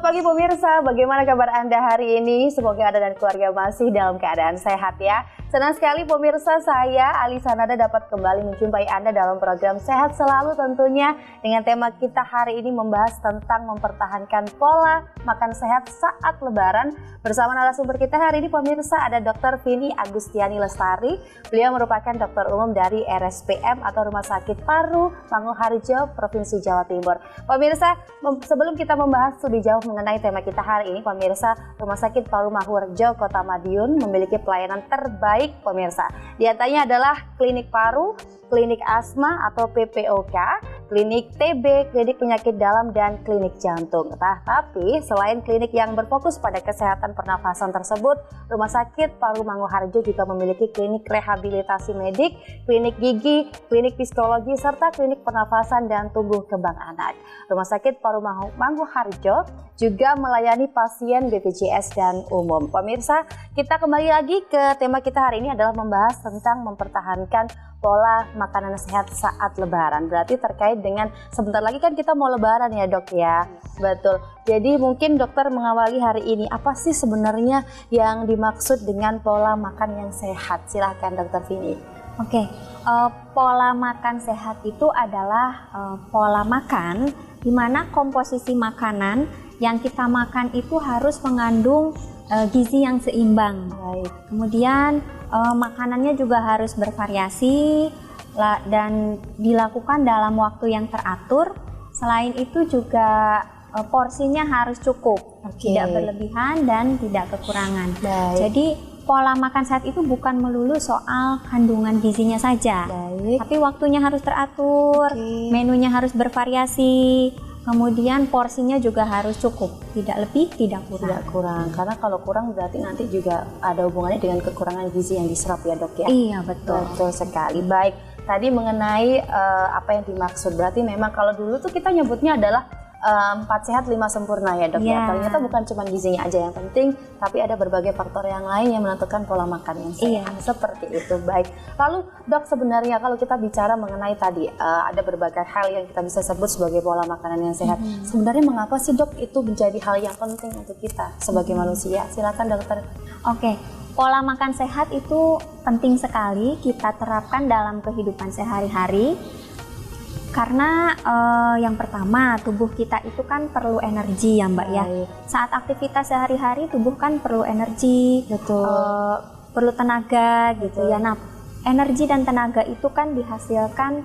Selamat pagi pemirsa, bagaimana kabar Anda hari ini? Semoga Anda dan keluarga masih dalam keadaan sehat ya. Senang sekali pemirsa, saya Alisa Nada dapat kembali menjumpai Anda dalam program Sehat Selalu tentunya. Dengan tema kita hari ini membahas tentang mempertahankan pola makan sehat saat lebaran. Bersama narasumber kita hari ini pemirsa ada Dr. Vini Agustiani Lestari. Beliau merupakan dokter umum dari RSPM atau Rumah Sakit Paru Manguharjo, Provinsi Jawa Timur. Pemirsa, sebelum kita membahas lebih jauh mengenai tema kita hari ini, pemirsa, Rumah Sakit Paru Manguharjo Kota Madiun memiliki pelayanan terbaik pemirsa. Di antaranya adalah klinik paru, klinik asma atau PPOK, klinik TB, klinik penyakit dalam, dan klinik jantung. Tapi selain klinik yang berfokus pada kesehatan pernafasan tersebut, Rumah Sakit Paru Manguharjo juga memiliki klinik rehabilitasi medik, klinik gigi, klinik psikologi, serta klinik pernafasan dan tumbuh kembang anak. Rumah Sakit Paru Manguharjo juga melayani pasien BPJS dan umum. Pemirsa, kita kembali lagi ke tema kita hari ini adalah membahas tentang mempertahankan pola makanan sehat saat lebaran. Berarti terkait dengan sebentar lagi kan kita mau lebaran ya dok ya. Betul. Jadi mungkin dokter mengawali hari ini, apa sih sebenarnya yang dimaksud dengan pola makan yang sehat? Silahkan dokter Vini. Oke, pola makan sehat itu adalah pola makan di mana komposisi makanan yang kita makan itu harus mengandung gizi yang seimbang. Baik. Kemudian makanannya juga harus bervariasi dan dilakukan dalam waktu yang teratur. Selain itu juga porsinya harus cukup, tidak berlebihan dan tidak kekurangan. Baik. Jadi pola makan sehat itu bukan melulu soal kandungan gizinya saja, tapi waktunya harus teratur, menunya harus bervariasi. Kemudian porsinya juga harus cukup, tidak lebih, tidak kurang. Tidak kurang, karena kalau kurang berarti nanti juga ada hubungannya dengan kekurangan gizi yang diserap ya dok ya? Iya betul. Betul sekali. Baik, tadi mengenai apa yang dimaksud, berarti memang kalau dulu tuh kita nyebutnya adalah 4 sehat 5 sempurna ya dok ya. Ternyata bukan cuma gizinya aja yang penting, tapi ada berbagai faktor yang lain yang menentukan pola makan yang sehat. Seperti itu. Baik. Lalu dok, sebenarnya kalau kita bicara mengenai tadi ada berbagai hal yang kita bisa sebut sebagai pola makanan yang sehat. Sebenarnya mengapa sih dok itu menjadi hal yang penting untuk kita sebagai manusia? Silakan dokter. Oke. Pola makan sehat itu penting sekali kita terapkan dalam kehidupan sehari-hari. Karena yang pertama, tubuh kita itu kan perlu energi ya Mbak ya. Saat aktivitas sehari-hari tubuh kan perlu energi, perlu tenaga gitu ya. Nah, energi dan tenaga itu kan dihasilkan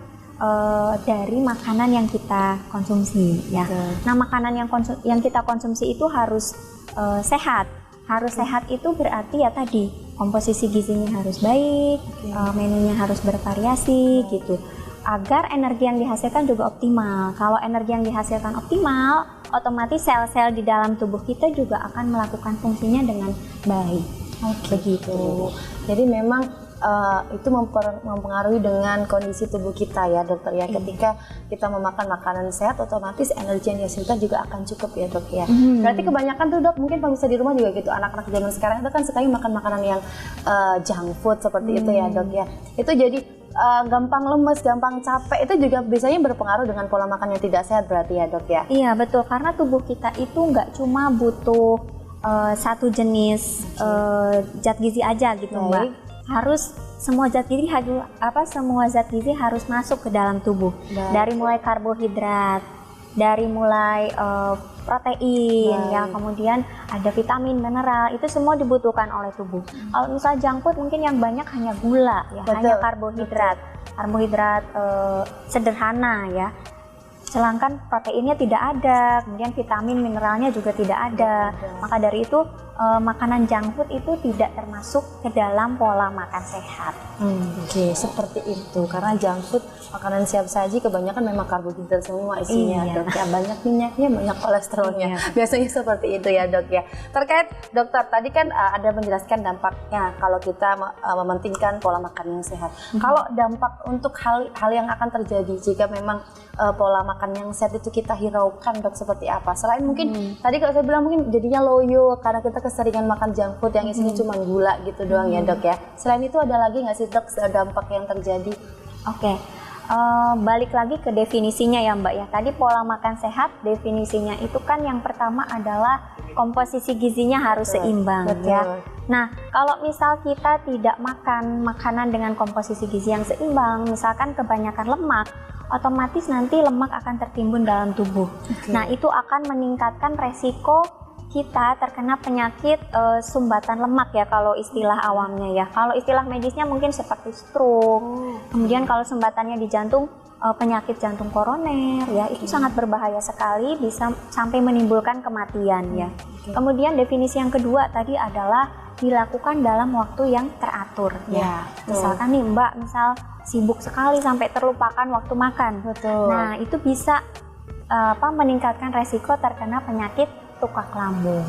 dari makanan yang kita konsumsi ya. Nah, makanan yang kita konsumsi itu harus sehat. Harus sehat itu berarti ya tadi komposisi gizinya harus baik, menunya harus bervariasi gitu. Agar energi yang dihasilkan juga optimal. Kalau energi yang dihasilkan optimal, otomatis sel-sel di dalam tubuh kita juga akan melakukan fungsinya dengan baik. Begitu. Jadi memang itu mempengaruhi dengan kondisi tubuh kita ya dokter ya. Ketika kita memakan makanan sehat, otomatis energi yang dihasilkan juga akan cukup ya dok ya. Berarti kebanyakan tuh dok, mungkin pemirsa di rumah juga gitu, anak-anak zaman sekarang itu kan sekali makan makanan yang junk food seperti itu ya dok ya. Itu jadi gampang lemes, gampang capek, itu juga biasanya berpengaruh dengan pola makan yang tidak sehat berarti ya dok ya? Iya betul, karena tubuh kita itu nggak cuma butuh satu jenis zat gizi aja gitu Mbak. Harus semua zat gizi harus masuk ke dalam tubuh. Dari mulai karbohidrat, dari mulai protein, ya kemudian ada vitamin, mineral, itu semua dibutuhkan oleh tubuh. Kalau misalnya junk food mungkin yang banyak hanya gula, ya, hanya karbohidrat sederhana ya. Sedangkan proteinnya tidak ada, kemudian vitamin, mineralnya juga tidak ada. Maka dari itu makanan junk food itu tidak termasuk ke dalam pola makan sehat. Oke, seperti itu. Karena junk food, makanan siap saji kebanyakan memang karbohidrat semua isinya dok ya. Banyak minyaknya, banyak kolesterolnya. Biasanya seperti itu ya dok ya. Terkait dokter, tadi kan ada menjelaskan dampaknya kalau kita mementingkan pola makan yang sehat. Kalau dampak untuk hal yang akan terjadi jika memang pola makan yang sehat itu kita hiraukan dok, seperti apa? Selain mungkin tadi kalau saya bilang mungkin jadinya loyo karena kita keseringan makan junk food yang isinya cuma gula gitu doang ya dok ya. Selain itu ada lagi nggak sih dok dampak yang terjadi? Oke. Balik lagi ke definisinya ya Mbak ya. Tadi pola makan sehat definisinya itu kan yang pertama adalah komposisi gizinya harus seimbang ya. Nah, kalau misal kita tidak makan makanan dengan komposisi gizi yang seimbang, misalkan kebanyakan lemak, otomatis nanti lemak akan tertimbun dalam tubuh. Nah, itu akan meningkatkan resiko kita terkena penyakit sumbatan lemak ya kalau istilah awamnya ya. Kalau istilah medisnya mungkin seperti stroke. Kemudian kalau sumbatannya di jantung, penyakit jantung koroner ya, itu sangat berbahaya sekali, bisa sampai menimbulkan kematian ya. Kemudian definisi yang kedua tadi adalah dilakukan dalam waktu yang teratur ya. Misalkan nih Mbak, misal sibuk sekali sampai terlupakan waktu makan. Nah, itu bisa meningkatkan resiko terkena penyakit tukak lambung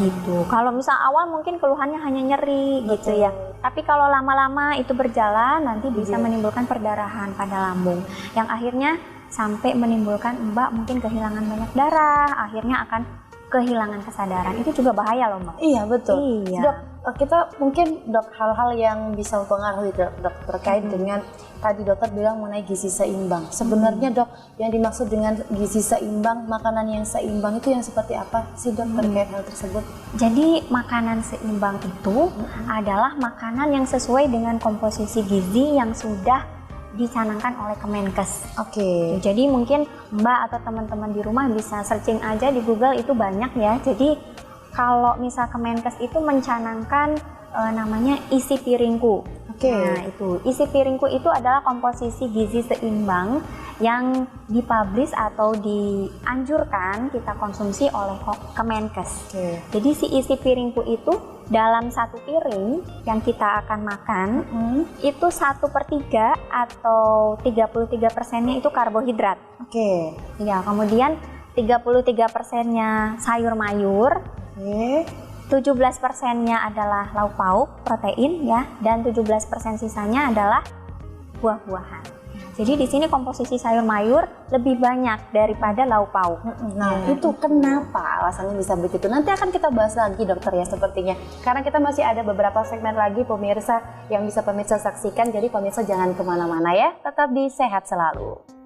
gitu. Kalau misal awal mungkin keluhannya hanya nyeri gitu ya. Tapi kalau lama-lama itu berjalan nanti bisa menimbulkan perdarahan pada lambung yang akhirnya sampai menimbulkan Mbak mungkin kehilangan banyak darah, akhirnya akan kehilangan kesadaran. Itu juga bahaya loh Mbak. Iya betul. Iya. Dok, kita mungkin dok hal-hal yang bisa mempengaruhi dok terkait dengan tadi dokter bilang mengenai gizi seimbang. Sebenarnya dok yang dimaksud dengan gizi seimbang, makanan yang seimbang itu yang seperti apa sih dok terkait hal tersebut? Jadi makanan seimbang itu adalah makanan yang sesuai dengan komposisi gizi yang sudah dicanangkan oleh Kemenkes. Jadi mungkin Mbak atau teman-teman di rumah bisa searching aja di Google, itu banyak ya. Jadi kalau misal Kemenkes itu mencanangkan namanya isi piringku. Nah, itu isi piringku itu adalah komposisi gizi seimbang yang dipublish atau dianjurkan kita konsumsi oleh Kemenkes. Jadi si isi piringku itu dalam satu piring yang kita akan makan itu 1/3 atau 33%-nya itu karbohidrat. Ya, kemudian 33%-nya sayur mayur. 17%-nya adalah lauk pauk, protein ya, dan 17% sisanya adalah buah-buahan. Jadi di sini komposisi sayur mayur lebih banyak daripada lauk pauk. Nah, itu kenapa alasannya bisa begitu? Nanti akan kita bahas lagi dokter ya sepertinya. Karena kita masih ada beberapa segmen lagi pemirsa yang bisa pemirsa saksikan. Jadi pemirsa jangan kemana-mana ya, tetap di Sehat Selalu.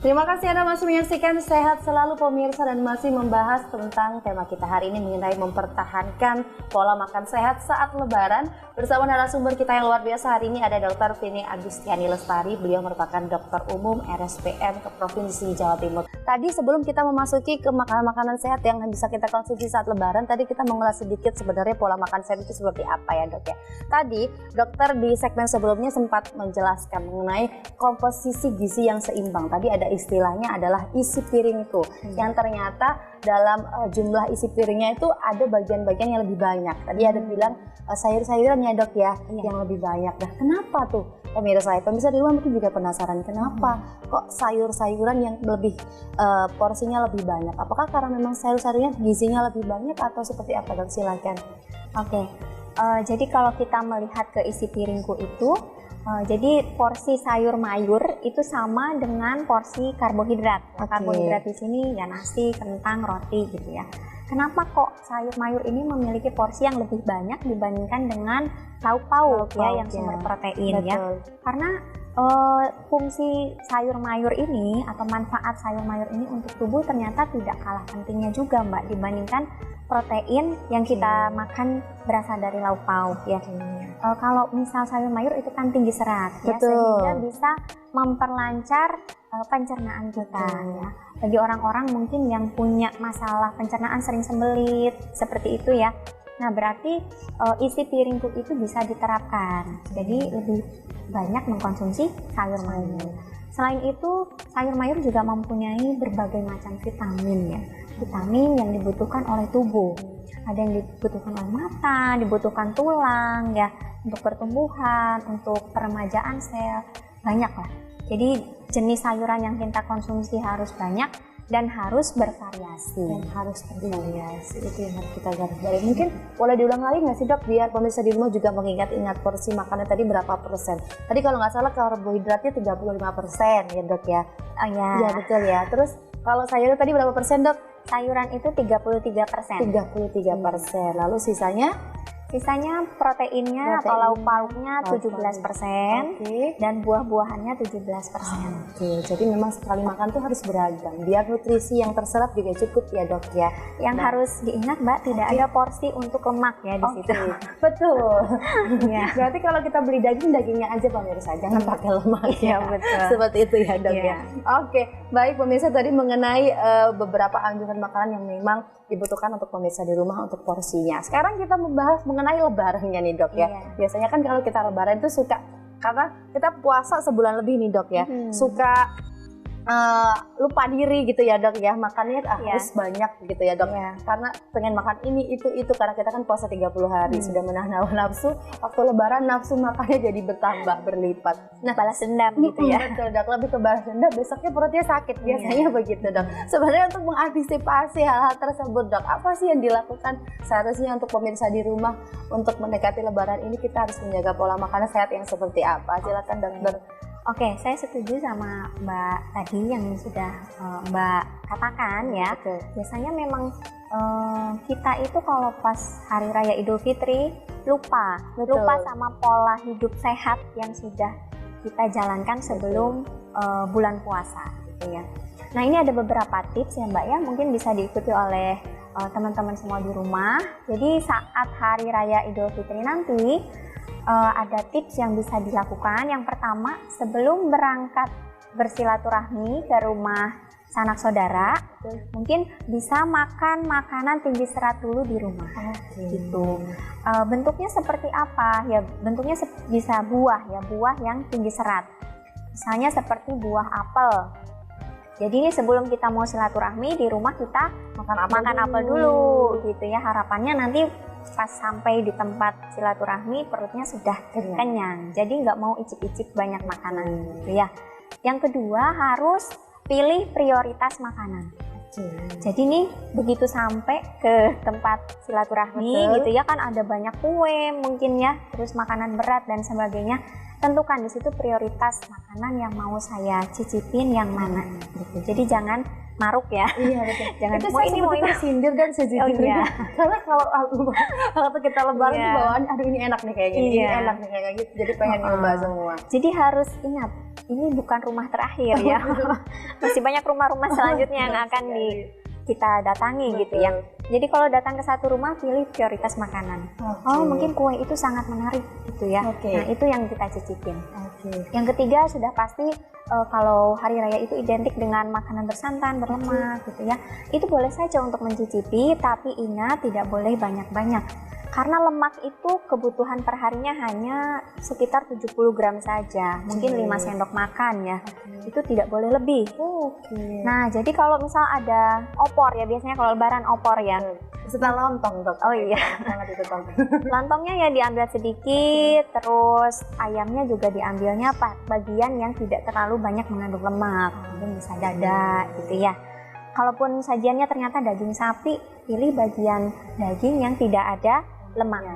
Terima kasih Anda masih menyaksikan Sehat Selalu pemirsa dan masih membahas tentang tema kita hari ini mengenai mempertahankan pola makan sehat saat Lebaran. Bersama narasumber kita yang luar biasa hari ini ada Dr. Vini Agustiani Lestari. Beliau merupakan dokter umum RSPM ke Provinsi Jawa Timur. Tadi sebelum kita memasuki ke makanan-makanan sehat yang bisa kita konsumsi saat Lebaran, tadi kita mengulas sedikit sebenarnya pola makan sehat itu seperti apa ya dok ya. Tadi dokter di segmen sebelumnya sempat menjelaskan mengenai komposisi gizi yang seimbang. Tadi ada istilahnya adalah isi piring tuh, yang ternyata dalam jumlah isi piringnya itu ada bagian-bagian yang lebih banyak. Tadi ada bilang sayur-sayuran ya dok ya, yang lebih banyak. Nah kenapa tuh pemirsa di rumah mungkin juga penasaran kenapa kok sayur-sayuran yang lebih porsinya lebih banyak? Apakah karena memang sayur-sayurnya gizinya lebih banyak atau seperti apa dok? Silakan. Jadi kalau kita melihat ke isi piringku itu, jadi porsi sayur mayur itu sama dengan porsi karbohidrat. Karbohidrat di sini ya nasi, kentang, roti gitu ya. Kenapa kok sayur mayur ini memiliki porsi yang lebih banyak dibandingkan dengan lauk pauk ya yang sumber protein ya? Karena fungsi sayur mayur ini atau manfaat sayur mayur ini untuk tubuh ternyata tidak kalah pentingnya juga Mbak dibandingkan protein yang kita makan berasal dari lauk pauk ya. Kalau misal sayur mayur itu kan tinggi serat ya, sehingga bisa memperlancar pencernaan kita ya. Bagi orang-orang mungkin yang punya masalah pencernaan sering sembelit seperti itu ya. Nah berarti isi piringku itu bisa diterapkan. Jadi lebih banyak mengkonsumsi sayur mayur. Selain itu sayur mayur juga mempunyai berbagai macam vitamin ya. Vitamin yang dibutuhkan oleh tubuh. Ada yang dibutuhkan oleh mata, dibutuhkan tulang ya, untuk pertumbuhan, untuk peremajaan sel, banyak lah. Jadi jenis sayuran yang kita konsumsi harus banyak dan harus bervariasi. Itu yang harus kita garis bawahi. Mungkin boleh diulang lagi nggak sih dok, biar pemirsa di rumah juga mengingat porsi makanan tadi berapa persen? Tadi kalau nggak salah karbohidratnya 35% ya dok ya? Oh ya. Iya betul ya. Terus kalau sayur tadi berapa persen dok? Sayuran itu 33%. 33%. Lalu sisanya? Sisanya proteinnya atau lauk pauknya 17% Oke. dan buah-buahannya 17%. Oke, jadi memang sekali makan tuh harus beragam biar nutrisi yang terserap juga cukup ya dok ya. Yang harus diingat Mbak, tidak ada porsi untuk lemak ya di situ. Betul. Iya. Berarti kalau kita beli daging, dagingnya aja pemirsa, jangan pakai lemak. Iya, betul. Seperti itu ya dok Iya. ya. Oke, baik pemirsa, tadi mengenai beberapa anjuran makanan yang memang dibutuhkan untuk pemirsa di rumah untuk porsinya. Sekarang kita membahas mengenai lebarannya nih dok ya. Iya. Biasanya kan kalau kita lebaran itu suka, karena kita puasa sebulan lebih nih dok ya, suka lupa diri gitu ya dok ya, makannya harus banyak gitu ya dok, karena pengen makan ini itu karena kita kan puasa 30 hari sudah menahan hawa nafsu, waktu lebaran nafsu makannya jadi bertambah berlipat. Nah, balas dendam gitu ya. Betul dok, lebih ke balas dendam, besoknya perutnya sakit biasanya begitu dok. Sebenarnya untuk mengantisipasi hal-hal tersebut dok, apa sih yang dilakukan seharusnya untuk pemirsa di rumah untuk mendekati lebaran ini? Kita harus menjaga pola makanan sehat yang seperti apa? Silakan dokter. Oke, saya setuju sama Mbak tadi yang sudah Mbak katakan ya. Betul. Biasanya memang kita itu kalau pas Hari Raya Idul Fitri lupa sama pola hidup sehat yang sudah kita jalankan sebelum bulan puasa gitu ya. Nah, ini ada beberapa tips ya Mbak ya, mungkin bisa diikuti oleh teman-teman semua di rumah. Jadi saat Hari Raya Idul Fitri nanti ada tips yang bisa dilakukan. Yang pertama, sebelum berangkat bersilaturahmi ke rumah sanak saudara, mungkin bisa makan makanan tinggi serat dulu di rumah. Gitu. Bentuknya seperti apa? Ya, bentuknya bisa buah ya, buah yang tinggi serat. Misalnya seperti buah apel. Jadi ini sebelum kita mau silaturahmi di rumah, kita makan apel dulu gitu ya. Harapannya nanti pas sampai di tempat silaturahmi perutnya sudah kenyang. Jadi nggak mau icip-icip banyak makanan gitu ya. Yang kedua, harus pilih prioritas makanan. Jadi nih begitu sampai ke tempat silaturahmi gitu ya, kan ada banyak kue mungkin ya, terus makanan berat dan sebagainya. Tentukan di situ prioritas makanan yang mau saya cicipin yang mana gitu. Jadi jangan maruk ya. Iya betul. Jangan itu mau ini mau ini. Tersindir dan sejujurnya. Karena kalau waktu kita lebaran bawaan, aduh ini enak nih kayak gini, ini enak nih kayak gitu. Jadi pengen nyoba semua. Jadi harus ingat, ini bukan rumah terakhir ya. Masih banyak rumah-rumah selanjutnya yang akan kita datangi gitu ya. Jadi kalau datang ke satu rumah, pilih prioritas makanan. Oh, mungkin kue itu sangat menarik gitu ya. Nah, itu yang kita cicipin. Yang ketiga, sudah pasti kalau hari raya itu identik dengan makanan bersantan, berlemak gitu ya. Itu boleh saja untuk mencicipi, tapi ingat tidak boleh banyak-banyak. Karena lemak itu kebutuhan perharinya hanya sekitar 70 gram saja, mungkin 5 sendok makan ya. Itu tidak boleh lebih. Nah, jadi kalau misal ada opor ya, biasanya kalau lebaran opor ya. Setelah lontong dok. Oh iya. Lontongnya ya diambil sedikit, terus ayamnya juga diambilnya bagian yang tidak terlalu banyak mengandung lemak. Mungkin bisa dada gitu ya. Kalaupun sajiannya ternyata daging sapi, pilih bagian daging yang tidak ada lemaknya.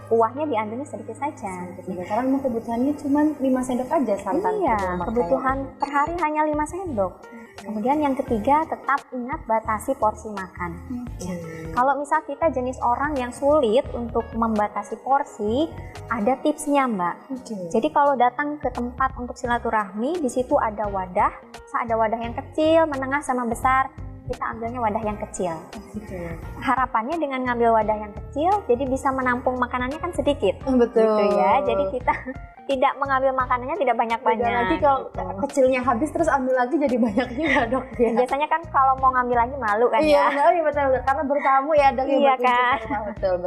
Kuahnya diambilnya sedikit saja. Karena memang kebutuhannya cuma 5 sendok aja santan. Iya, kebutuhan per hari hanya 5 sendok. Kemudian yang ketiga, tetap ingat batasi porsi makan. Kalau misal kita jenis orang yang sulit untuk membatasi porsi, ada tipsnya Mbak. Jadi kalau datang ke tempat untuk silaturahmi, di situ ada wadah yang kecil, menengah sama besar. Kita ambilnya wadah yang kecil. Harapannya dengan ngambil wadah yang kecil, jadi bisa menampung makanannya kan sedikit. Betul. Gitu ya. Jadi kita tidak mengambil makanannya tidak banyak-banyak. Lagi kalau kecilnya habis terus ambil lagi jadi banyak juga dok ya. Biasanya kan kalau mau ngambil lagi malu kan ya. Iya betul. Karena bertamu ya dok. Iya kan. Betul.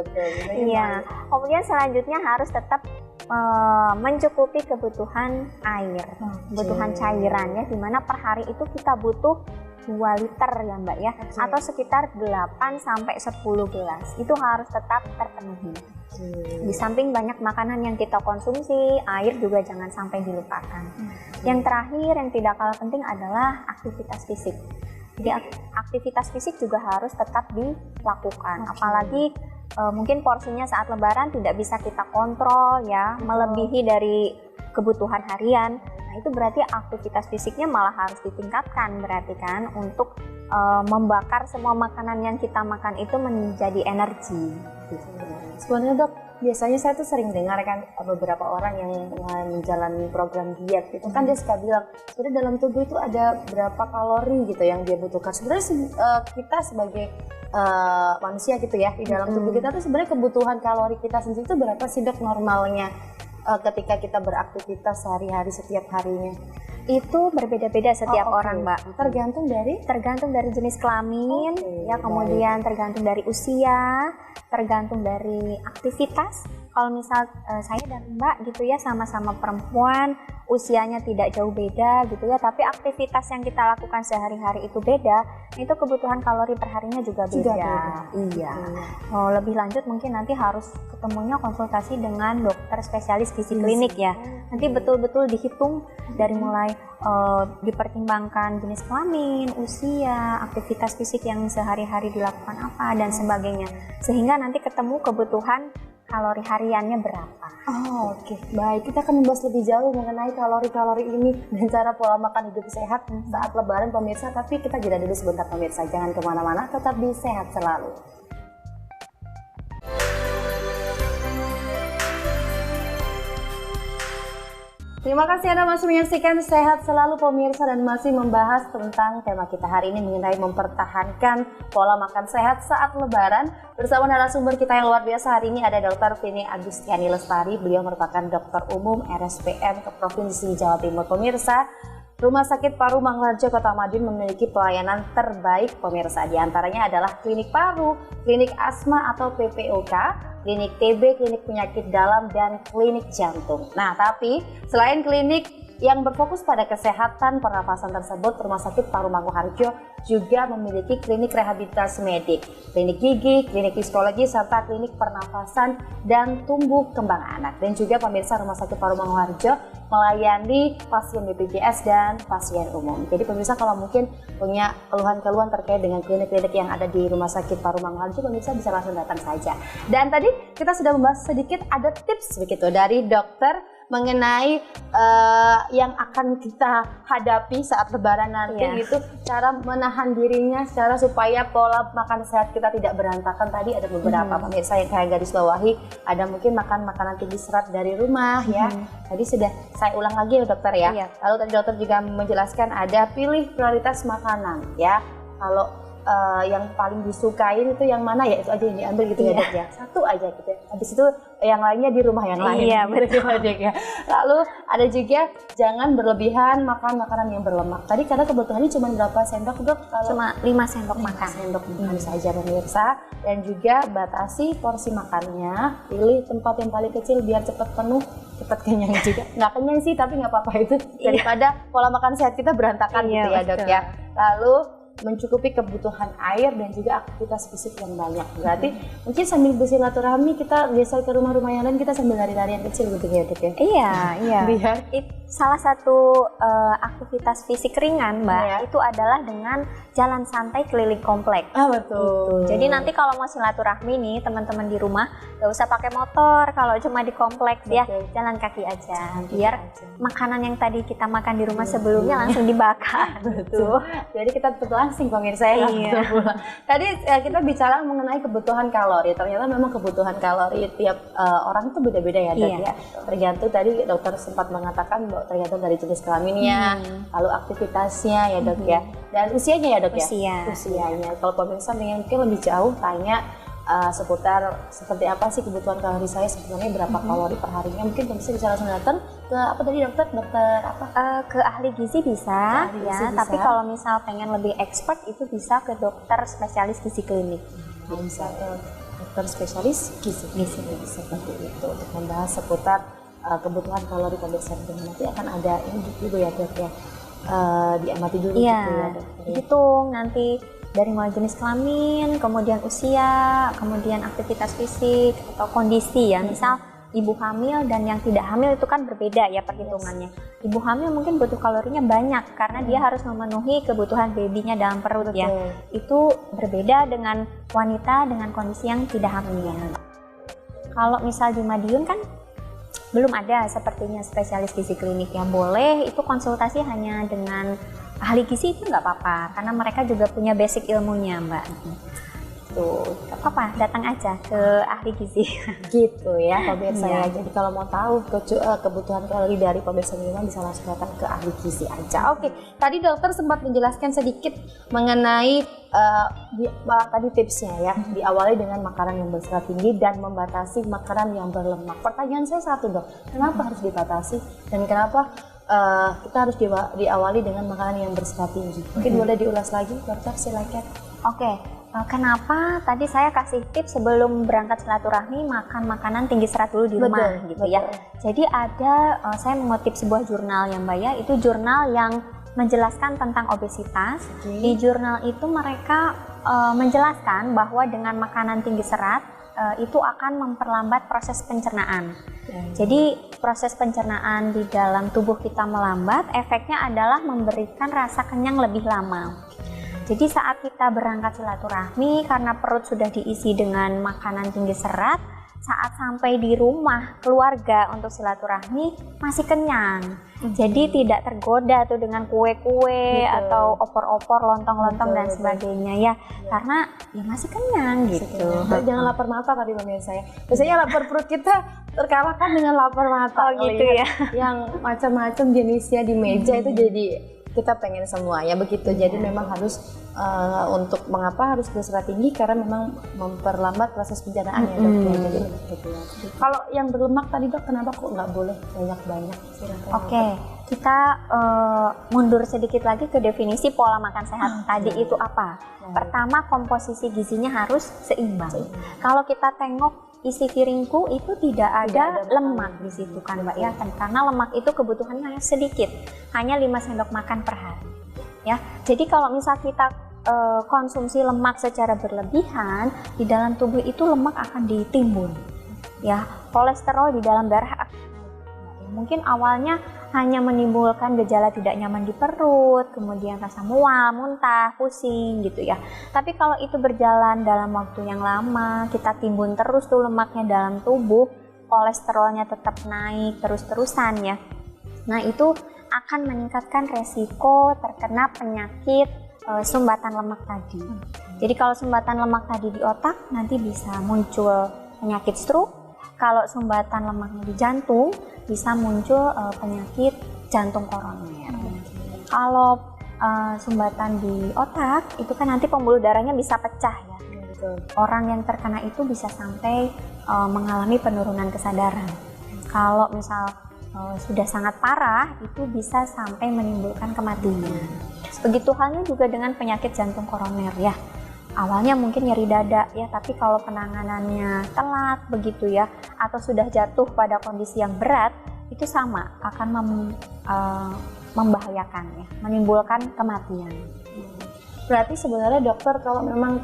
Iya. Kemudian selanjutnya harus tetap mencukupi kebutuhan air, kebutuhan cairannya, dimana per hari itu kita butuh 2 liter ya Mbak ya, atau sekitar 8 sampai 10 gelas. Itu harus tetap terpenuhi. Di samping banyak makanan yang kita konsumsi, air juga jangan sampai dilupakan. Yang terakhir yang tidak kalah penting adalah aktivitas fisik. Jadi aktivitas fisik juga harus tetap dilakukan. Apalagi mungkin porsinya saat lebaran tidak bisa kita kontrol ya, melebihi dari kebutuhan harian. Nah, itu berarti aktivitas fisiknya malah harus ditingkatkan berarti kan untuk membakar semua makanan yang kita makan itu menjadi energi. Sebenarnya dok, biasanya saya tuh sering dengar kan beberapa orang yang menjalani program diet itu kan dia suka bilang sebenarnya dalam tubuh itu ada berapa kalori gitu yang dia butuhkan. Sebenarnya kita sebagai manusia gitu ya, di dalam tubuh kita tuh sebenarnya kebutuhan kalori kita sendiri itu berapa sih dok normalnya ketika kita beraktivitas sehari-hari setiap harinya? Itu berbeda-beda setiap orang, Mbak. Tergantung dari jenis kelamin, ya, kemudian tergantung dari usia, tergantung dari aktivitas. Kalau misal saya dan Mbak gitu ya, sama-sama perempuan, usianya tidak jauh beda gitu ya, tapi aktivitas yang kita lakukan sehari-hari itu beda, itu kebutuhan kalori perharinya juga beda. Iya. Lebih lanjut mungkin nanti harus ketemunya konsultasi dengan dokter spesialis gizi klinik ya. Nanti betul-betul dihitung dari mulai dipertimbangkan jenis kelamin, usia, aktivitas fisik yang sehari-hari dilakukan apa dan sebagainya, sehingga nanti ketemu kebutuhan kalori hariannya berapa. Oke. Baik, kita akan membahas lebih jauh mengenai kalori-kalori ini dan cara pola makan hidup sehat saat lebaran pemirsa, tapi kita jeda dulu sebentar pemirsa, jangan kemana-mana, tetap di Sehat Selalu. Terima kasih Anda masih menyaksikan Sehat Selalu pemirsa dan masih membahas tentang tema kita hari ini mengenai mempertahankan pola makan sehat saat lebaran. Bersama narasumber kita yang luar biasa hari ini ada Dr. Vini Agustiani Lestari. Beliau merupakan dokter umum RSPM ke Provinsi Jawa Timur pemirsa. Rumah Sakit Paru Manglarjo Kota Madiun memiliki pelayanan terbaik pemirsa. Di antaranya adalah klinik paru, klinik asma atau PPOK, klinik TB, klinik penyakit dalam, dan klinik jantung. Nah, tapi selain klinik yang berfokus pada kesehatan pernafasan tersebut, Rumah Sakit Paru Manglarjo juga memiliki klinik rehabilitasi medik, klinik gigi, klinik psikologi, serta klinik pernafasan dan tumbuh kembang anak. Dan juga pemirsa, Rumah Sakit Paru Manglarjo melayani pasien BPJS dan pasien umum. Jadi pemirsa kalau mungkin punya keluhan-keluhan terkait dengan klinik-klinik yang ada di Rumah Sakit Paru Manglarjo, pemirsa bisa langsung datang saja. Dan tadi kita sudah membahas sedikit ada tips begitu dari dokter mengenai yang akan kita hadapi saat lebaran nanti, itu cara menahan dirinya secara supaya pola makan sehat kita tidak berantakan. Tadi ada beberapa pemirsa yang kayak garis bawahi, ada mungkin makan makanan tinggi serat dari rumah ya. Tadi sudah saya ulang lagi ya dokter ya. Lalu tadi dokter juga menjelaskan ada pilih prioritas makanan ya. Kalau yang paling disukain itu yang mana ya, itu aja yang diambil gitu ya dok ya, satu aja gitu ya. Habis itu yang lainnya di rumah yang lain. Iya betul. Ya. Lalu ada juga jangan berlebihan makan makanan yang berlemak. Tadi karena kebutuhannya cuma berapa sendok dok? Cuma 5 sendok makan. Sendok makan saja pemirsa. Dan juga batasi porsi makannya, pilih tempat yang paling kecil biar cepat penuh, cepat kenyang juga. Nggak kenyang sih tapi nggak apa-apa itu, daripada pola makan sehat kita berantakan gitu ya dok ya. Lalu mencukupi kebutuhan air dan juga aktivitas fisik yang banyak. Berarti mungkin sambil bersilaturahmi kita geser ke rumah-rumah yang lain, kita sambil lari-larian kecil gitu ya dok ya. Iya. Biar salah satu aktivitas fisik ringan Mbak itu adalah dengan jalan santai keliling komplek. Betul. Jadi nanti kalau mau silaturahmi nih teman-teman di rumah gak usah pakai motor, kalau cuma di kompleks ya jalan kaki aja. Biar makanan yang tadi kita makan di rumah sebelumnya langsung dibakar. Betul. Jadi kita tetap langsing pemirsa ya. Tadi kita bicara mengenai kebutuhan kalori. Ternyata memang kebutuhan kalori tiap orang itu beda-beda ya dok ya. Tergantung, tadi dokter sempat mengatakan bahwa tergantung dari jenis kelaminnya, lalu aktivitasnya ya dok ya, dan usianya ya dok ya. Usianya. Kalau pemirsa mungkin lebih jauh tanya seputar seperti apa sih kebutuhan kalori saya sebenarnya, berapa kalori per harinya, mungkin pemirsa bisa langsung datang ke apa tadi dokter apa? Ke ahli gizi bisa ya. Tapi kalau misal pengen lebih expert itu bisa ke dokter spesialis gizi klinik. Bisa ke dokter spesialis gizi seperti itu untuk membahas seputar kebutuhan kalori pemirsa. Nanti akan ada ini juga ya dok ya, diamati dulu gitu ya dok. Hitung nanti dari mulai jenis kelamin, kemudian usia, kemudian aktivitas fisik atau kondisi ya. Misal ibu hamil dan yang tidak hamil itu kan berbeda ya perhitungannya. Ibu hamil mungkin butuh kalorinya banyak karena dia harus memenuhi kebutuhan babynya dalam perut ya. Itu berbeda dengan wanita dengan kondisi yang tidak hamil. Kalau misal di Madiun kan Belum ada sepertinya spesialis gizi klinik yang boleh, itu konsultasi hanya dengan ahli gizi itu nggak apa-apa, karena mereka juga punya basic ilmunya, Mbak. Tuh, nggak apa-apa, datang aja ke ahli gizi. Gitu ya pemirsa Iya. ya. Jadi kalau mau tahu kebutuhan kalori dari pemirsa minuman bisa langsung datang ke ahli gizi aja. Oke, tadi dokter sempat menjelaskan sedikit mengenai tadi tipsnya ya, diawali dengan makanan yang berserat tinggi dan membatasi makanan yang berlemak. Pertanyaan saya satu dok, kenapa harus dibatasi dan kenapa kita harus diawali dengan makanan yang berserat tinggi? Mungkin boleh diulas lagi dokter, silakan. Oke, kenapa tadi saya kasih tips sebelum berangkat silaturahmi makan makanan tinggi serat dulu di rumah, gitu ya. Jadi ada, saya mengutip sebuah jurnal ya Mbak ya, itu jurnal yang menjelaskan tentang obesitas. Di jurnal itu mereka menjelaskan bahwa dengan makanan tinggi serat itu akan memperlambat proses pencernaan. Jadi proses pencernaan di dalam tubuh kita melambat, efeknya adalah memberikan rasa kenyang lebih lama. Jadi saat kita berangkat silaturahmi karena perut sudah diisi dengan makanan tinggi serat, saat sampai di rumah keluarga untuk silaturahmi masih kenyang. Jadi tidak tergoda tuh dengan kue-kue atau opor-opor, lontong-lontong dan sebagainya ya. Karena ya masih kenyang gitu. Jangan lapar mata tadi pemirsa ya. Biasanya lapar perut kita terkalahkan dengan lapar mata. Oh gitu ya. Yang macam-macam jenisnya di meja itu jadi kita pengen semua ya begitu. Jadi memang harus untuk mengapa harus berserat tinggi karena memang memperlambat proses pencernaan ya dok. Jadi lebih reguler. Kalau yang berlemak tadi dok, kenapa kok nggak boleh banyak-banyak? Oke, kita mundur sedikit lagi ke definisi pola makan sehat tadi itu apa? Pertama, komposisi gizinya harus seimbang. Kalau kita tengok isi piringku itu tidak ada lemak di situ kan Mbak ya, karena lemak itu kebutuhannya hanya sedikit, hanya 5 sendok makan per hari ya. Jadi kalau misal kita konsumsi lemak secara berlebihan, di dalam tubuh itu lemak akan ditimbun ya, kolesterol di dalam darah mungkin awalnya hanya menimbulkan gejala tidak nyaman di perut, kemudian rasa mual, muntah, pusing gitu ya. Tapi kalau itu berjalan dalam waktu yang lama, kita timbun terus tuh lemaknya dalam tubuh, kolesterolnya tetap naik terus-terusan ya. Nah itu akan meningkatkan resiko terkena penyakit sumbatan lemak tadi. Jadi kalau sumbatan lemak tadi di otak, nanti bisa muncul penyakit stroke. Kalau sumbatan lemaknya di jantung, bisa muncul penyakit jantung koroner. Kalau sumbatan di otak, itu kan nanti pembuluh darahnya bisa pecah ya. Orang yang terkena itu bisa sampai mengalami penurunan kesadaran. Kalau misal sudah sangat parah, itu bisa sampai menimbulkan kematian. Begitu halnya juga dengan penyakit jantung koroner ya. Awalnya mungkin nyeri dada ya, tapi kalau penanganannya telat begitu ya, atau sudah jatuh pada kondisi yang berat, itu sama akan membahayakan ya, menimbulkan kematian. Berarti sebenarnya dokter kalau memang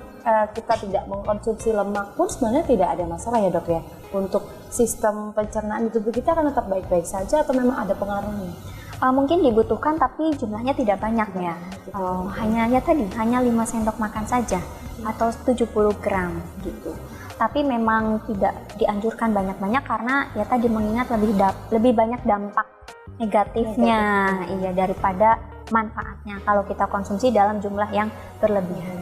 kita tidak mengkonsumsi lemak pun sebenarnya tidak ada masalah ya dok ya, untuk sistem pencernaan di tubuh kita akan tetap baik-baik saja atau memang ada pengaruhnya? Mungkin dibutuhkan tapi jumlahnya tidak banyak ya. Hanya 5 sendok makan saja atau 70 gram gitu. Tapi memang tidak dianjurkan banyak-banyak karena ya tadi mengingat lebih banyak dampak negatifnya iya daripada manfaatnya kalau kita konsumsi dalam jumlah yang berlebihan.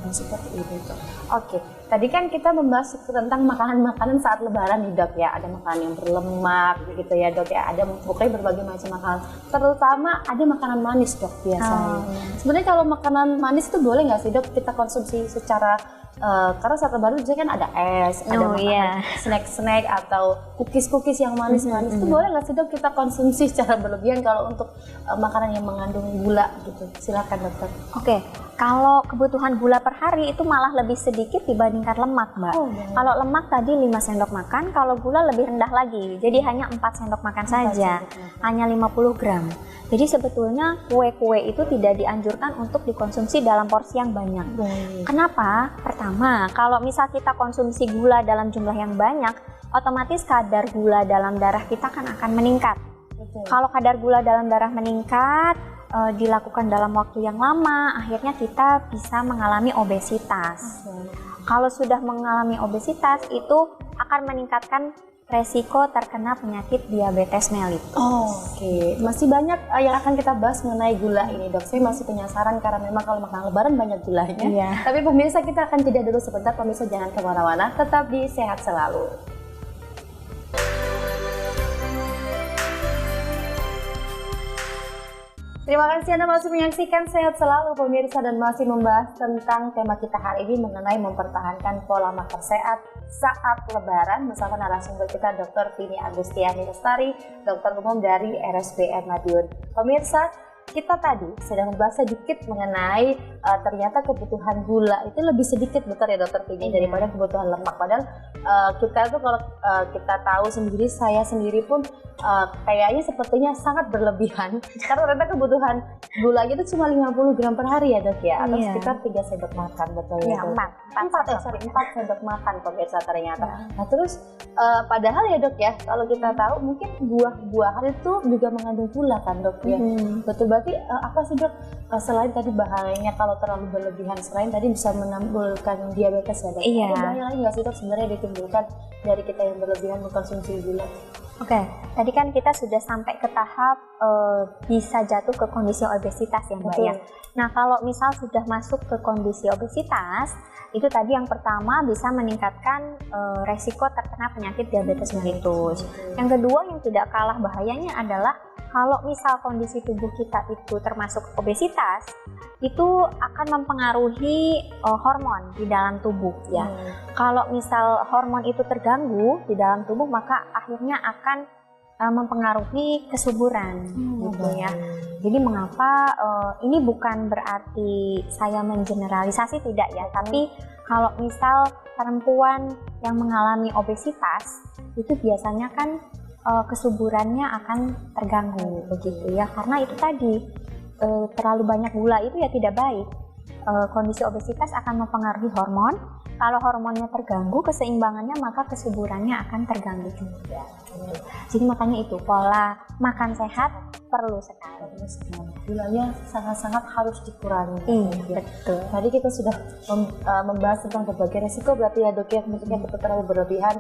Seperti itu. Oke, tadi kan kita membahas tentang makanan-makanan saat lebaran nih dok ya. Ada makanan yang berlemak gitu ya dok ya. Ada pokoknya berbagai macam makanan. Terutama ada makanan manis dok biasanya. Sebenarnya kalau makanan manis itu boleh nggak sih dok kita konsumsi secara karena saat lebaran biasanya kan ada es, ada makanan snack-snack atau cookies-cookies yang manis-manis. Itu boleh nggak sih dok kita konsumsi secara berlebihan kalau untuk makanan yang mengandung gula gitu? Silakan dokter. Oke. Kalau kebutuhan gula per hari itu malah lebih sedikit dibandingkan lemak, Mbak. Kalau lemak tadi 5 sendok makan, kalau gula lebih rendah lagi. Jadi hanya 4 sendok makan saja, hanya 50 gram. Jadi sebetulnya kue-kue itu tidak dianjurkan untuk dikonsumsi dalam porsi yang banyak. Kenapa? Pertama, kalau misal kita konsumsi gula dalam jumlah yang banyak, otomatis kadar gula dalam darah kita akan meningkat. Kalau kadar gula dalam darah meningkat, dilakukan dalam waktu yang lama, akhirnya kita bisa mengalami obesitas. Kalau sudah mengalami obesitas, itu akan meningkatkan resiko terkena penyakit diabetes mellitus. Oke, masih banyak yang akan kita bahas mengenai gula ini dok. Saya masih penasaran karena memang kalau makan lebaran banyak gulanya. Iya. Tapi pemirsa, kita akan jeda dulu sebentar. Pemirsa jangan kemana-mana, tetap di Sehat Selalu. Terima kasih Anda masih menyaksikan Sehat Selalu pemirsa, dan masih membahas tentang tema kita hari ini mengenai mempertahankan pola makan sehat saat Lebaran bersama narasumber kita Dr. Vini Agustiani Lestari, dokter umum dari RSPM Madiun. Pemirsa, kita tadi sedang membahas sedikit mengenai ternyata kebutuhan gula itu lebih sedikit betul ya dokter Vini daripada kebutuhan lemak. Padahal kita tuh kalau kita tahu sendiri, saya sendiri pun kayaknya sepertinya sangat berlebihan karena ternyata kebutuhan gulanya itu cuma 50 gram per hari ya dok ya, atau sekitar 3 sendok makan, betul ya? 4 sendok makan pemirsa ternyata. Nah terus padahal ya dok ya, kalau kita tahu mungkin buah-buahan itu juga mengandung gula kan dok ya. Betul, berarti apa sih dok selain tadi bahayanya kalau terlalu berlebihan, selain tadi bisa menimbulkan diabetes ya dok? Ada bahaya lain nggak sih dok sebenarnya ditimbulkan dari kita yang berlebihan mengkonsumsi gula? Oke, tadi kan kita sudah sampai ke tahap bisa jatuh ke kondisi obesitas ya Mbak ya. Nah kalau misal sudah masuk ke kondisi obesitas, itu tadi yang pertama bisa meningkatkan resiko terkena penyakit diabetes mellitus. Yang kedua yang tidak kalah bahayanya adalah kalau misal kondisi tubuh kita itu termasuk obesitas, itu akan mempengaruhi hormon di dalam tubuh ya. Kalau misal hormon itu terganggu di dalam tubuh, maka akhirnya akan mempengaruhi kesuburan gitu ya. Jadi mengapa ini bukan berarti saya mengeneralisasi, tidak ya, tapi kalau misal perempuan yang mengalami obesitas itu biasanya kan kesuburannya akan terganggu begitu ya, karena itu tadi terlalu banyak gula itu ya tidak baik. Kondisi obesitas akan mempengaruhi hormon. Kalau hormonnya terganggu keseimbangannya, maka kesuburannya akan terganggu juga. Jadi makanya itu pola makan sehat perlu sekali. Gulanya sangat-sangat harus dikurangi. Betul. Tadi kita sudah membahas tentang berbagai resiko berarti ya dok ya, kemudian kita terlalu berlebihan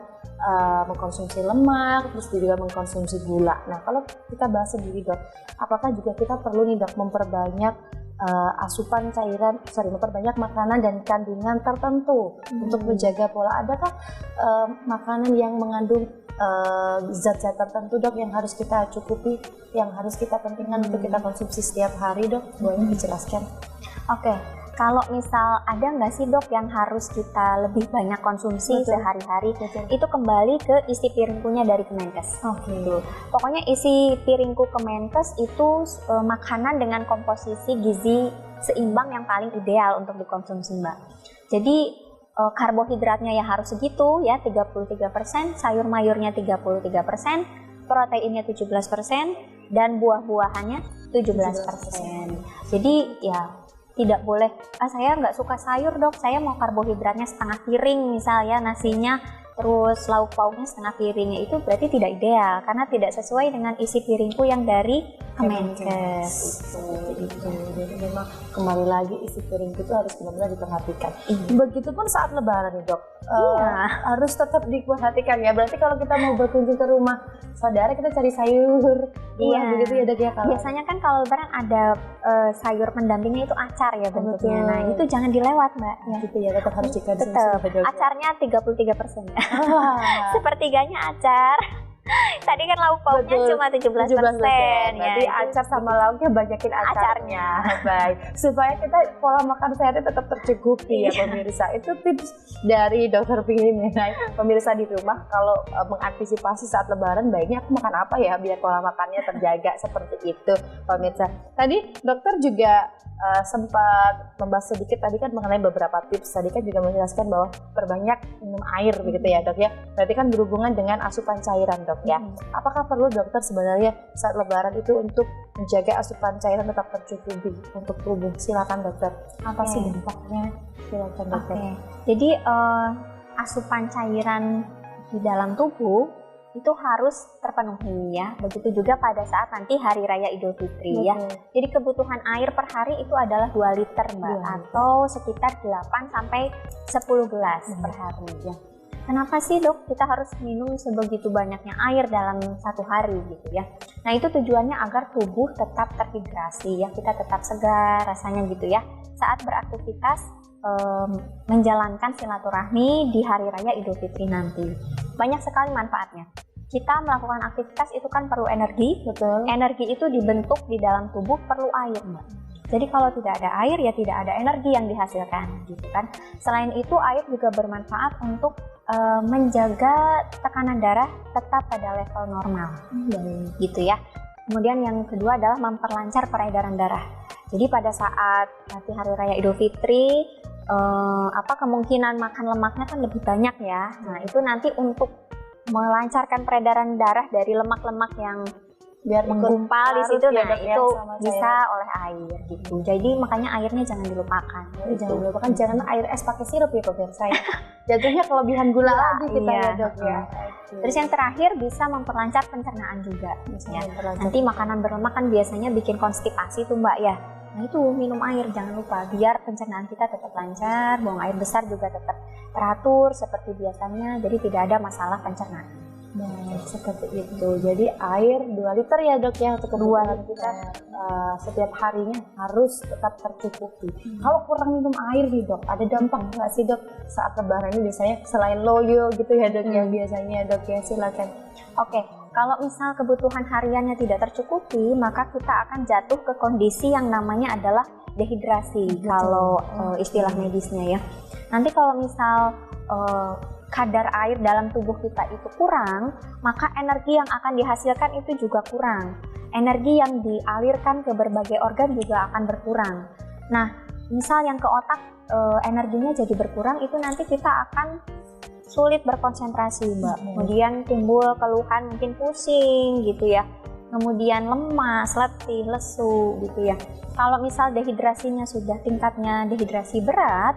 mengkonsumsi lemak, terus juga mengkonsumsi gula. Nah kalau kita bahas sendiri dok, apakah juga kita perlu nih dok memperbanyak asupan cairan, memperbanyak makanan dan kandungan tertentu untuk menjaga pola? Adakah makanan yang mengandung zat-zat tertentu dok yang harus kita cukupi, yang harus kita pentingkan untuk kita konsumsi setiap hari dok? Boleh dijelaskan? Oke, kalau misal ada nggak sih dok yang harus kita lebih banyak konsumsi sehari-hari? Itu kembali ke isi piringkunya dari Kemenkes. Pokoknya isi piringku Kemenkes itu makanan dengan komposisi gizi seimbang yang paling ideal untuk dikonsumsi Mbak. Jadi karbohidratnya ya harus segitu ya, 33%, sayur mayurnya 33%, proteinnya 17%, dan buah-buahannya 17%. Jadi ya tidak boleh, saya nggak suka sayur dok, saya mau karbohidratnya setengah piring misalnya, nasinya terus lauk pauknya setengah piringnya, itu berarti tidak ideal karena tidak sesuai dengan isi piringku yang dari Kemenkes. Jadi memang kembali lagi isi piringku itu harus benar-benar diperhatikan. Begitupun saat lebaran nih dok, harus tetap diperhatikan ya. Berarti kalau kita mau berkunjung ke rumah saudara, kita cari sayur, begitu ya dok ya. Biasanya kan kalau lebaran ada sayur pendampingnya itu acar ya bentuknya. Nah itu jangan dilewat Mbak. Gitu ya, tetap harus dikonsumsi. Tetap, acarnya 33%. Sepertiganya acar. Tadi kan lauk pauknya cuma 17%. Jadi acar sama lauknya banyakin acarnya. Baik, supaya kita pola makan sehatnya tetap tercukupi ya pemirsa. Itu tips dari Dokter Vini mengenai pemirsa di rumah kalau mengantisipasi saat lebaran, baiknya aku makan apa ya biar pola makannya terjaga seperti itu pemirsa. Tadi dokter juga sempat membahas sedikit tadi kan mengenai beberapa tips. Tadi kan juga menjelaskan bahwa perbanyak minum air begitu ya dok ya. Berarti kan berhubungan dengan asupan cairan dok ya. Apakah perlu dokter sebenarnya saat lebaran itu untuk menjaga asupan cairan tetap tercukupi untuk tubuh? Silakan dokter. Apa sih dampaknya? Silakan dokter. Jadi asupan cairan di dalam tubuh itu harus terpenuhi ya. Begitu juga pada saat nanti Hari Raya Idul Fitri ya. Jadi kebutuhan air per hari itu adalah 2 liter Mbak, atau sekitar 8 sampai 10 gelas per hari ya. kenapa sih dok kita harus minum sebegitu banyaknya air dalam satu hari gitu ya? Nah itu tujuannya agar tubuh tetap terhidrasi ya, kita tetap segar rasanya gitu ya saat beraktivitas menjalankan silaturahmi di hari raya Idul Fitri nanti. Banyak sekali manfaatnya. Kita melakukan aktivitas itu kan perlu energi, Betul. Energi itu dibentuk di dalam tubuh perlu air, Mbak. Jadi kalau tidak ada air ya tidak ada energi yang dihasilkan gitu kan. Selain itu air juga bermanfaat untuk menjaga tekanan darah tetap pada level normal gitu ya. Kemudian yang kedua adalah memperlancar peredaran darah. Jadi pada saat nanti hari raya Idul Fitri kemungkinan makan lemaknya kan lebih banyak ya. Nah itu nanti untuk melancarkan peredaran darah dari lemak-lemak yang Biar menggumpal di situ, ya, nah Dok, itu sama bisa saya. oleh air gitu. Jadi makanya airnya jangan dilupakan. Jadi jangan lupakan jangan air es pakai sirup ya pemirsa. Jatuhnya kelebihan gula lagi kita iya. ya dok ya. Terus yang terakhir bisa memperlancar pencernaan juga. Ya. Nanti makanan berlemak kan biasanya bikin konstipasi tuh Mbak ya. Nah itu minum air jangan lupa biar pencernaan kita tetap lancar, buang air besar juga tetap teratur seperti biasanya. Jadi tidak ada masalah pencernaan. Nah, seperti itu. Jadi air 2 liter ya dok ya untuk kebutuhan kita setiap harinya harus tetap tercukupi. Kalau kurang minum air nih dok, ada dampak nggak sih dok saat lebaran ini biasanya selain loyo gitu ya dok ya biasanya dok ya silakan. Oke, kalau misal kebutuhan hariannya tidak tercukupi, maka kita akan jatuh ke kondisi yang namanya adalah dehidrasi. Kalau istilah medisnya ya. Nanti kalau misal kadar air dalam tubuh kita itu kurang, maka energi yang akan dihasilkan itu juga kurang. Energi yang dialirkan ke berbagai organ juga akan berkurang. Nah, misal yang ke otak energinya jadi berkurang, itu nanti kita akan sulit berkonsentrasi, Mbak. Kemudian timbul keluhan mungkin pusing gitu ya. Kemudian lemas, letih, lesu gitu ya. Kalau misal dehidrasinya sudah tingkatnya dehidrasi berat,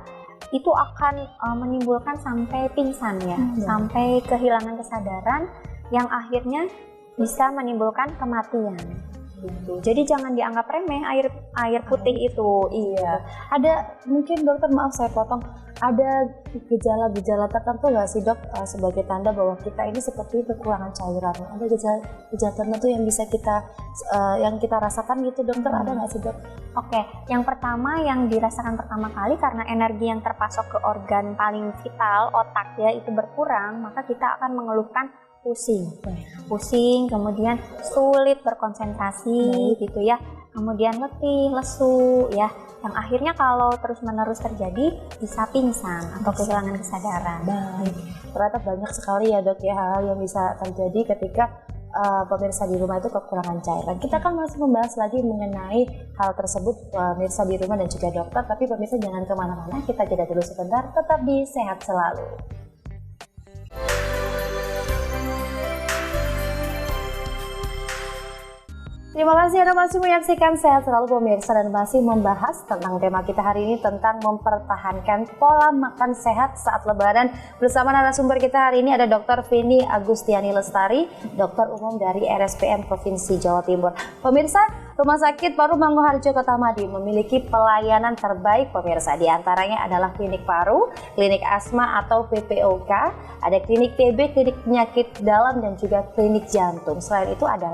itu akan menimbulkan sampai pingsan ya, sampai kehilangan kesadaran yang akhirnya bisa menimbulkan kematian. Gitu. Jadi jangan dianggap remeh air putih itu. Iya. Ada mungkin dokter maaf saya potong. Ada gejala-gejala tertentu nggak sih dok sebagai tanda bahwa kita ini seperti kekurangan cairan? Ada gejala tertentu yang bisa kita rasakan gitu dokter? Ada nggak sih dok? Oke, yang pertama yang dirasakan pertama kali karena energi yang terpasok ke organ paling vital otak ya itu berkurang, maka kita akan mengeluhkan pusing, kemudian sulit berkonsentrasi gitu ya, kemudian letih, lesu ya, yang akhirnya kalau terus-menerus terjadi bisa pingsan atau kehilangan kesadaran. Baik, ternyata banyak sekali ya dok ya hal-hal yang bisa terjadi ketika pemirsa di rumah itu kekurangan cairan. Kita kan masih membahas lagi mengenai hal tersebut pemirsa di rumah dan juga dokter, tapi pemirsa jangan kemana-mana, kita jeda dulu sebentar, tetap di Sehat Selalu. Terima kasih Anda masih menyaksikan Sehat Selalu pemirsa dan masih membahas tentang tema kita hari ini tentang mempertahankan pola makan sehat saat lebaran. Bersama narasumber kita hari ini ada Dr. Veni Agustiani Lestari, dokter umum dari RSPM Provinsi Jawa Timur. Pemirsa, Rumah Sakit Paru Manguharjo Kota Madi memiliki pelayanan terbaik pemirsa. Di antaranya adalah klinik paru, klinik asma atau PPOK, ada klinik TB, klinik penyakit dalam dan juga klinik jantung. Selain itu ada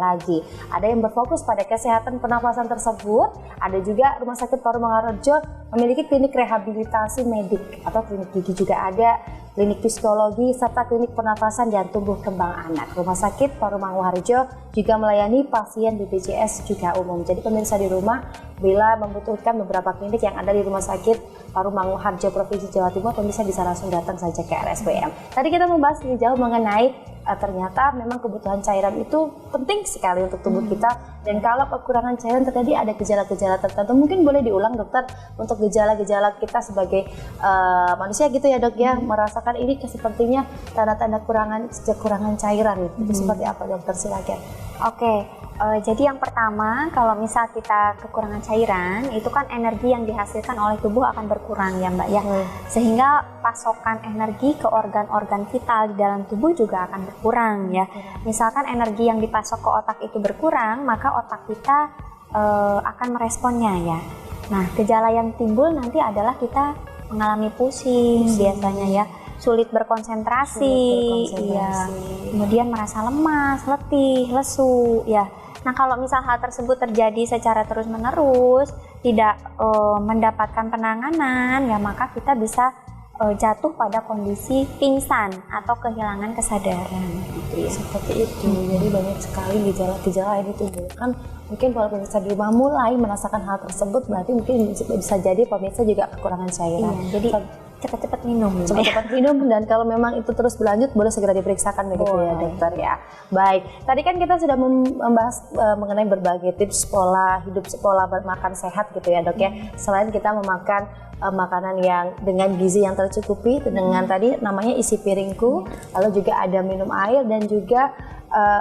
yang berfokus pada kesehatan pernapasan tersebut. Ada juga Rumah Sakit Paru Manguharjo memiliki klinik rehabilitasi medik atau klinik gigi juga ada, klinik psikologi serta klinik pernapasan dan tumbuh kembang anak. Rumah Sakit Paru Manguharjo juga melayani pasien BPJS juga umum. Jadi pemirsa di rumah bila membutuhkan beberapa klinik yang ada di Rumah Sakit Paru Manguharjo Provinsi Jawa Timur, pemirsa bisa langsung datang saja ke RSPM. Tadi kita membahas lebih jauh mengenai ternyata memang kebutuhan cairan itu penting sekali untuk tubuh kita, dan kalau kekurangan cairan terjadi ada gejala-gejala tertentu. Mungkin boleh diulang dokter untuk gejala-gejala kita sebagai manusia gitu ya dok ya, merasakan ini sepertinya tanda-tanda kekurangan cairan itu seperti apa dokter, silakan. Oke, jadi yang pertama kalau misal kita kekurangan cairan itu kan energi yang dihasilkan oleh tubuh akan berkurang ya Mbak ya, sehingga pasokan energi ke organ-organ vital di dalam tubuh juga akan berkurang ya. Misalkan energi yang dipasok ke otak itu berkurang, maka otak kita akan meresponnya ya. Nah gejala yang timbul nanti adalah kita mengalami pusing biasanya ya, sulit berkonsentrasi, ya, kemudian merasa lemas, letih, lesu, ya. Nah, kalau misal hal tersebut terjadi secara terus-menerus, tidak mendapatkan penanganan, ya maka kita bisa jatuh pada kondisi pingsan atau kehilangan kesadaran. Gitu ya. Seperti itu. Jadi banyak sekali gejala-gejala yang ditimbulkan. Mungkin kalau pemirsa di rumah mulai merasakan hal tersebut, berarti mungkin bisa jadi pemirsa juga kekurangan cairan. Iya, jadi cepat-cepat minum. Cepat-cepat minum, dan kalau memang itu terus berlanjut boleh segera diperiksakan begitu ya dokter ya. Baik, tadi kan kita sudah membahas mengenai berbagai tips pola hidup, pola makan sehat gitu ya dok ya. Selain kita memakan makanan yang dengan gizi yang tercukupi dengan tadi namanya isi piringku, lalu juga ada minum air dan juga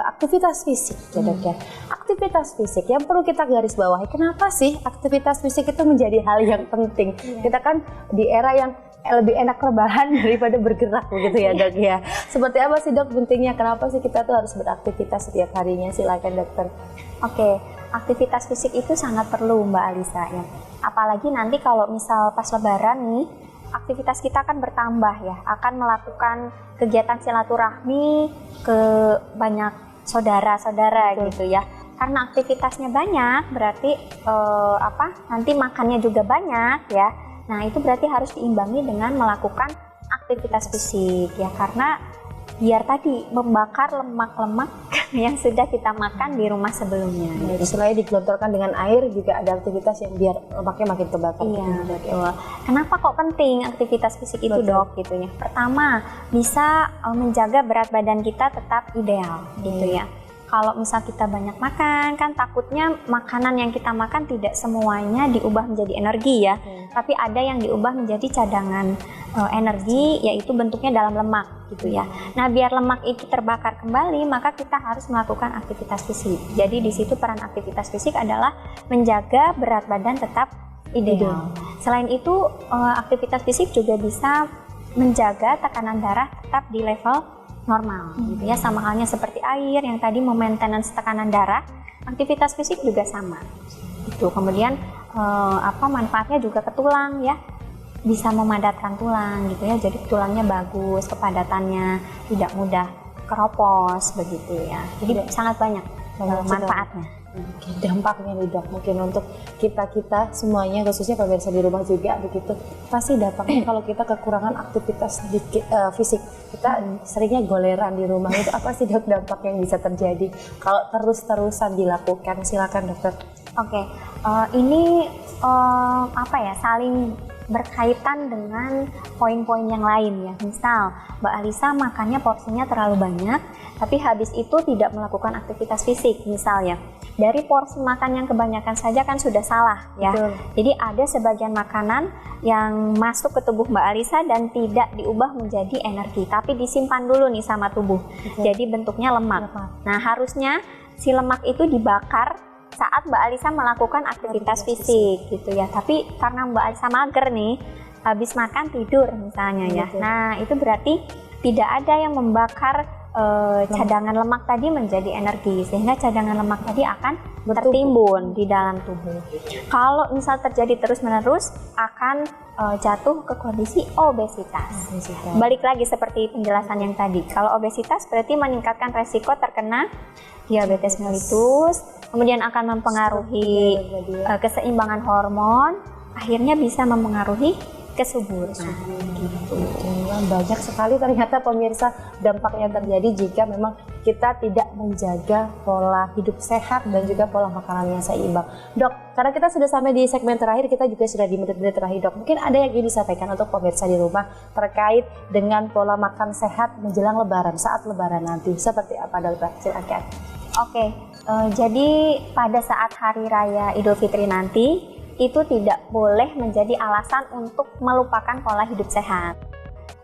aktivitas fisik ya dok ya. Aktivitas fisik yang perlu kita garis bawahi, kenapa sih aktivitas fisik itu menjadi hal yang penting? Kita kan di era yang lebih enak rebahan daripada bergerak begitu ya dok ya. Seperti apa sih dok pentingnya, kenapa sih kita tuh harus beraktivitas setiap harinya? Silakan dokter. Oke, aktivitas fisik itu sangat perlu Mbak Alisa ya. Apalagi nanti kalau misal pas lebaran nih, aktivitas kita akan bertambah ya, akan melakukan kegiatan silaturahmi ke banyak saudara-saudara gitu ya. Karena aktivitasnya banyak, berarti nanti makannya juga banyak ya. Nah, itu berarti harus diimbangi dengan melakukan aktivitas fisik ya, karena biar tadi membakar lemak-lemak yang sudah kita makan di rumah sebelumnya. Jadi selain digelontorkan dengan air, juga ada aktivitas yang biar lemaknya makin terbakar. Iya, betul. Kenapa kok penting aktivitas fisik itu dok gitu ya? Pertama, bisa menjaga berat badan kita tetap ideal gitu ya. Kalau misal kita banyak makan, kan takutnya makanan yang kita makan tidak semuanya diubah menjadi energi ya, tapi ada yang diubah menjadi cadangan energi, yaitu bentuknya dalam lemak gitu ya. Nah, biar lemak itu terbakar kembali, maka kita harus melakukan aktivitas fisik. Jadi di situ peran aktivitas fisik adalah menjaga berat badan tetap ideal. Selain itu, aktivitas fisik juga bisa menjaga tekanan darah tetap di level normal gitu ya, sama halnya seperti air yang tadi memaintenance tekanan darah, aktivitas fisik juga sama itu. Kemudian manfaatnya juga ke tulang ya, bisa memadatkan tulang gitu ya, jadi tulangnya bagus, kepadatannya tidak mudah keropos begitu ya, jadi sangat banyak manfaatnya. Dampaknya nih dok, mungkin untuk kita semuanya, khususnya pemirsa di rumah juga begitu, pasti dampaknya kalau kita kekurangan aktivitas fisik, kita seringnya goleran di rumah, itu apa sih dok dampak yang bisa terjadi kalau terus-terusan dilakukan? Silakan dokter. Oke, ini saling berkaitan dengan poin-poin yang lain ya. Misal Mbak Alisa makannya porsinya terlalu banyak, tapi habis itu tidak melakukan aktivitas fisik misalnya. Dari porsi makan yang kebanyakan saja kan sudah salah ya. Betul. Jadi ada sebagian makanan yang masuk ke tubuh Mbak Alisa dan tidak diubah menjadi energi, tapi disimpan dulu nih sama tubuh. Betul. Jadi bentuknya lemak. Nah, harusnya si lemak itu dibakar saat Mbak Alisa melakukan aktivitas fisik gitu ya. Tapi karena Mbak Alisa mager nih, habis makan tidur misalnya ya. Nah, itu berarti tidak ada yang membakar cadangan lemak tadi menjadi energi, sehingga cadangan lemak tadi akan tertimbun di dalam tubuh. Kalau misal terjadi terus-menerus, akan jatuh ke kondisi obesitas. Balik lagi seperti penjelasan yang tadi, kalau obesitas berarti meningkatkan resiko terkena diabetes mellitus, kemudian akan mempengaruhi keseimbangan hormon, akhirnya bisa mempengaruhi kesuburan. Gitu. Banyak sekali ternyata pemirsa dampak yang terjadi jika memang kita tidak menjaga pola hidup sehat dan juga pola makanan yang seimbang. Dok, karena kita sudah sampai di segmen terakhir, kita juga sudah di menit-menit terakhir dok. Mungkin ada yang ingin disampaikan untuk pemirsa di rumah terkait dengan pola makan sehat menjelang lebaran, saat lebaran nanti. Seperti apa dokter? Silakan. Oke, jadi pada saat hari raya Idul Fitri nanti, itu tidak boleh menjadi alasan untuk melupakan pola hidup sehat.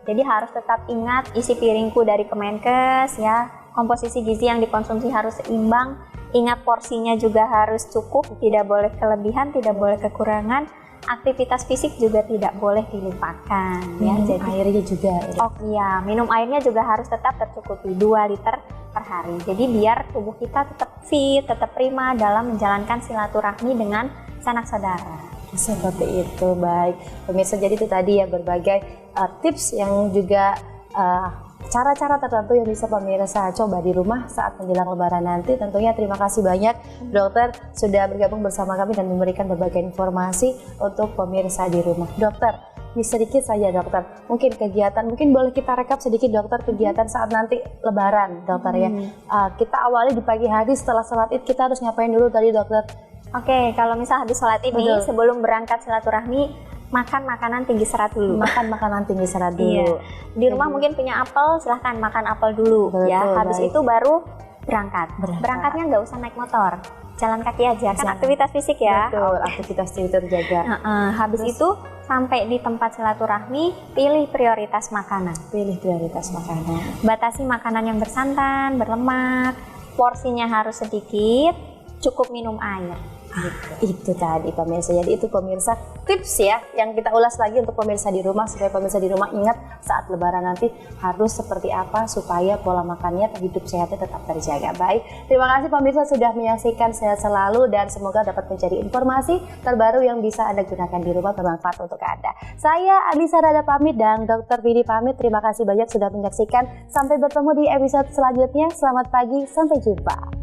Jadi harus tetap ingat isi piringku dari Kemenkes ya, komposisi gizi yang dikonsumsi harus seimbang, ingat porsinya juga harus cukup, tidak boleh kelebihan, tidak boleh kekurangan. Aktivitas fisik juga tidak boleh dilupakan ya. Jadi airnya juga. Oh iya, minum airnya juga harus tetap tercukupi 2 liter per hari. Jadi biar tubuh kita tetap fit, tetap prima dalam menjalankan silaturahmi dengan sanak saudara. Seperti itu. Baik pemirsa, jadi itu tadi ya berbagai tips yang juga cara-cara tertentu yang bisa pemirsa coba di rumah saat menjelang Lebaran nanti. Tentunya terima kasih banyak dokter sudah bergabung bersama kami dan memberikan berbagai informasi untuk pemirsa di rumah. Dokter, ini sedikit saja dokter, mungkin kegiatan, mungkin boleh kita rekap sedikit dokter kegiatan saat nanti Lebaran dokter ya. Kita awali di pagi hari setelah sholat id, kita harus ngapain dulu tadi dokter? Oke, kalau misal habis sholat ini, Betul. sebelum berangkat silaturahmi, makan makanan tinggi serat dulu. Makan makanan tinggi serat dulu. Iya. Di rumah mungkin punya apel, silahkan makan apel dulu. Betul, ya. Habis baik. itu baru berangkat. Berangkat. Berangkatnya nggak usah naik motor, jalan kaki aja. Kan Jalan. aktivitas fisik ya. Betul, aktivitas itu terjaga. Habis Terus? itu sampai di tempat silaturahmi, pilih prioritas makanan. Pilih prioritas makanan. Batasi makanan yang bersantan, berlemak, porsinya harus sedikit, cukup minum air. Itu tadi pemirsa. Jadi itu pemirsa tips ya yang kita ulas lagi untuk pemirsa di rumah, supaya pemirsa di rumah ingat saat Lebaran nanti harus seperti apa supaya pola makannya, hidup sehatnya tetap terjaga. Baik, terima kasih pemirsa sudah menyaksikan. Sehat selalu dan semoga dapat mencari informasi terbaru yang bisa Anda gunakan di rumah, bermanfaat untuk Anda. Saya Alisa Nada pamit dan Dr. Vidi pamit. Terima kasih banyak sudah menyaksikan. Sampai bertemu di episode selanjutnya. Selamat pagi, sampai jumpa.